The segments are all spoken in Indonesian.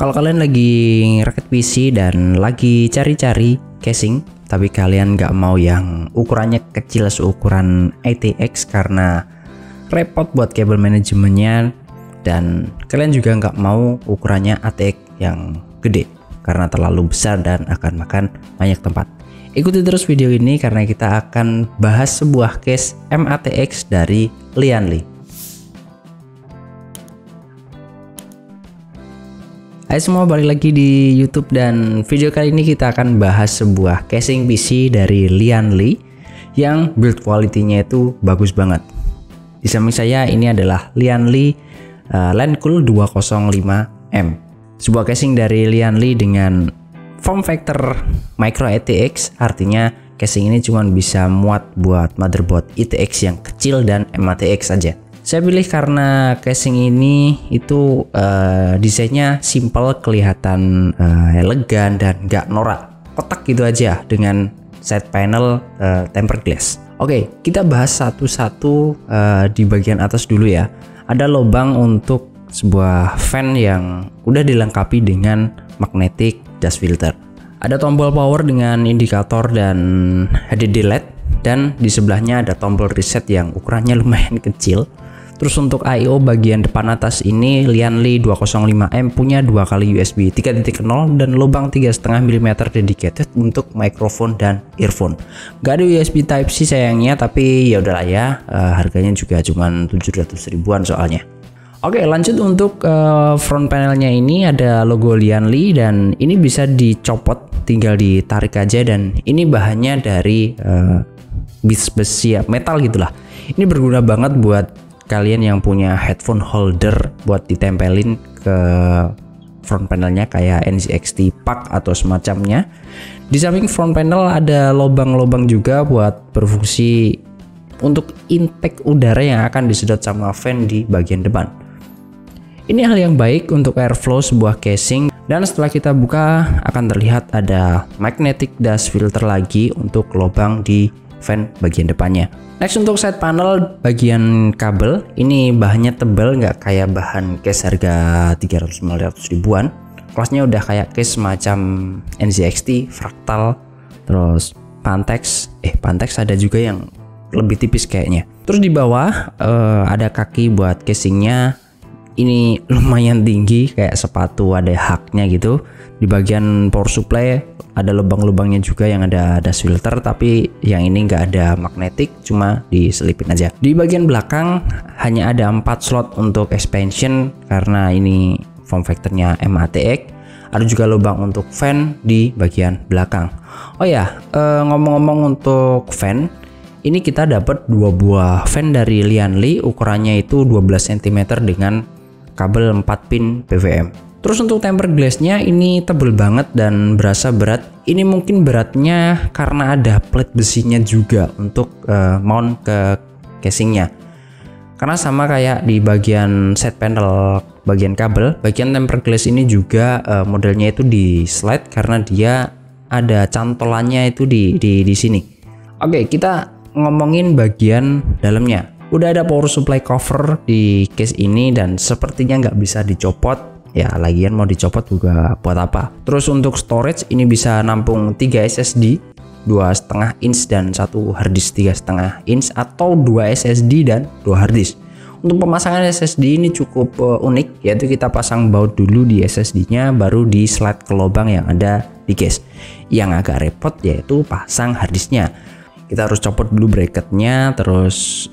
Kalau kalian lagi ngerakit PC dan lagi cari-cari casing, tapi kalian nggak mau yang ukurannya kecil seukuran ATX karena repot buat kabel manajemennya, dan kalian juga nggak mau ukurannya ATX yang gede karena terlalu besar dan akan makan banyak tempat. Ikuti terus video ini karena kita akan bahas sebuah case MATX dari Lianli. Hai semua, balik lagi di YouTube, dan video kali ini kita akan bahas sebuah casing PC dari Lianli yang build quality-nya itu bagus banget. Di samping saya ini adalah Lianli Landcool 205M, sebuah casing dari Lianli dengan form factor micro ATX, artinya casing ini cuma bisa muat buat motherboard ITX yang kecil dan MATX saja. Saya pilih karena casing ini itu desainnya simple, kelihatan elegan dan nggak norak, kotak gitu aja dengan side panel tempered glass. Oke, kita bahas satu-satu di bagian atas dulu ya. Ada lubang untuk sebuah fan yang udah dilengkapi dengan magnetic dust filter. Ada tombol power dengan indikator dan HDD LED, dan di sebelahnya ada tombol reset yang ukurannya lumayan kecil. Terus untuk I/O bagian depan atas ini Lianli 205M punya 2 kali USB 3.0 dan lubang 3,5 mm dedicated untuk mikrofon dan earphone. Gak ada USB Type-C sayangnya, tapi ya udahlah ya, harganya juga cuman 700 ribuan soalnya. Oke, lanjut untuk front panelnya. Ini ada logo Lianli dan ini bisa dicopot, tinggal ditarik aja, dan ini bahannya dari besi metal gitulah. Ini berguna banget buat kalian yang punya headphone holder buat ditempelin ke front panelnya kayak NZXT Park atau semacamnya. Di samping front panel ada lubang-lubang juga buat berfungsi untuk intake udara yang akan disedot sama fan di bagian depan. Ini hal yang baik untuk airflow sebuah casing, dan setelah kita buka akan terlihat ada magnetic dust filter lagi untuk lubang di fan bagian depannya. Next, untuk side panel bagian kabel, ini bahannya tebal, nggak kayak bahan case harga 300-400 ribuan. Kelasnya udah kayak case macam NZXT, Fractal, terus Pantex. Pantex ada juga yang lebih tipis kayaknya. Terus di bawah ada kaki buat casingnya. Ini lumayan tinggi kayak sepatu, ada haknya gitu. Di bagian power supply ada lubang-lubangnya juga yang ada dust filter, tapi yang ini nggak ada magnetic, cuma diselipin aja. Di bagian belakang hanya ada 4 slot untuk expansion karena ini form factornya MATX. Ada juga lubang untuk fan di bagian belakang. Oh ya, ngomong-ngomong untuk fan, ini kita dapat 2 buah fan dari Lianli, ukurannya itu 12 cm dengan kabel 4 pin PVM. Terus untuk tempered glassnya ini tebel banget dan berasa berat. Ini mungkin beratnya karena ada plate besinya juga untuk mount ke casingnya. Karena sama kayak di bagian side panel bagian kabel, bagian tempered glass ini juga modelnya itu di slide karena dia ada cantolannya itu di sini. Oke, kita ngomongin bagian dalamnya. Udah ada power supply cover di case ini dan sepertinya nggak bisa dicopot. Ya, lagian mau dicopot juga buat apa. Terus untuk storage ini bisa nampung 3 SSD 2,5 inch dan 1 harddisk 3,5 inch, atau 2 SSD dan 2 harddisk. Untuk pemasangan SSD ini cukup unik, yaitu kita pasang baut dulu di SSD-nya, baru di slide ke lubang yang ada di case. Yang agak repot yaitu pasang harddisknya. Kita harus copot dulu bracketnya, terus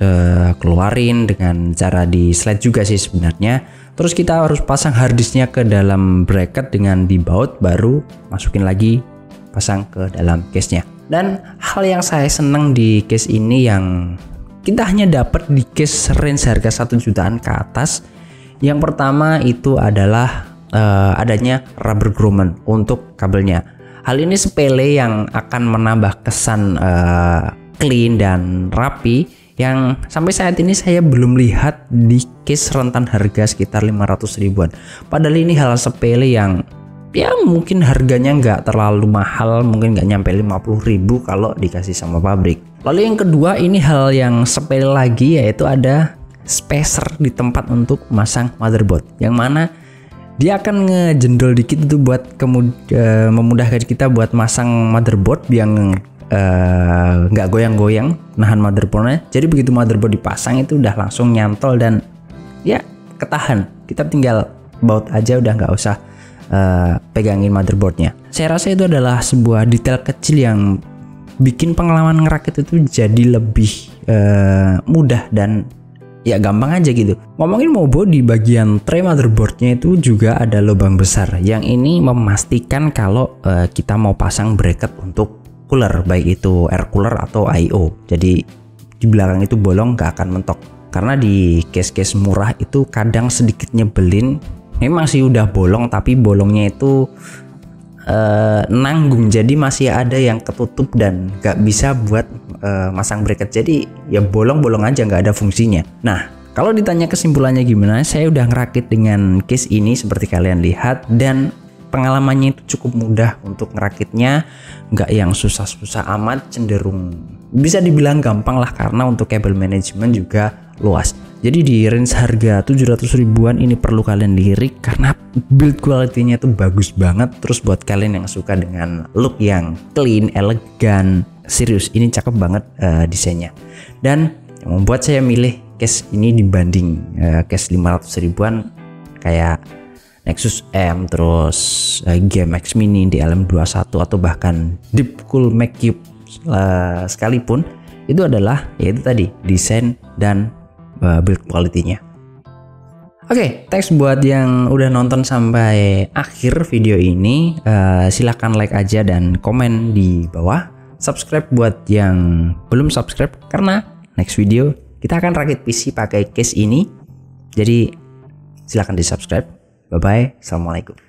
keluarin dengan cara di slide juga sih sebenarnya. Terus kita harus pasang harddisknya ke dalam bracket dengan dibaut, baru masukin lagi, pasang ke dalam case-nya. Dan hal yang saya seneng di case ini yang kita hanya dapat di case range harga 1 jutaan ke atas. Yang pertama itu adalah adanya rubber grommet untuk kabelnya. Hal ini sepele yang akan menambah kesan clean dan rapi, yang sampai saat ini saya belum lihat di case rentan harga sekitar 500 ribuan. Padahal ini hal sepele yang ya mungkin harganya nggak terlalu mahal, mungkin nggak nyampe 50 ribu kalau dikasih sama pabrik. Lalu yang kedua, ini hal yang sepele lagi, yaitu ada spacer di tempat untuk memasang motherboard, yang mana Dia akan ngejendol dikit itu buat memudahkan kita buat masang motherboard yang nggak goyang-goyang, nahan motherboardnya. Jadi begitu motherboard dipasang itu udah langsung nyantol dan ya ketahan. Kita tinggal baut aja, udah nggak usah pegangin motherboardnya. Saya rasa itu adalah sebuah detail kecil yang bikin pengalaman ngerakit itu jadi lebih mudah dan ya gampang aja gitu. Ngomongin Mobo, di bagian tray motherboardnya itu juga ada lubang besar. Yang ini memastikan kalau kita mau pasang bracket untuk cooler, baik itu air cooler atau I/O. Jadi di belakang itu bolong, nggak akan mentok. Karena di case-case murah itu kadang sedikit nyebelin. Memang sih udah bolong, tapi bolongnya itu nanggung. Jadi masih ada yang ketutup dan nggak bisa buat masang bracket. Jadi ya bolong-bolong aja, nggak ada fungsinya. Nah, kalau ditanya kesimpulannya gimana, saya udah ngerakit dengan case ini seperti kalian lihat, dan pengalamannya itu cukup mudah untuk ngerakitnya, nggak yang susah-susah amat, cenderung bisa dibilang gampang lah karena untuk kabel manajemen juga luas. Jadi di range harga 700 ribuan ini perlu kalian lirik karena build quality-nya itu bagus banget. Terus buat kalian yang suka dengan look yang clean, elegan, serius, ini cakep banget desainnya. Dan yang membuat saya milih case ini dibanding case 500 ribuan kayak Nexus M, terus GMX Mini, DLM21 atau bahkan Deepcool Mac Cube sekalipun, itu adalah yaitu tadi desain dan build quality-nya. Oke, thanks buat yang udah nonton sampai akhir video ini. Silahkan like aja dan komen di bawah. Subscribe buat yang belum subscribe karena next video kita akan rakit PC pakai case ini. Jadi silahkan di subscribe. Bye bye, assalamualaikum.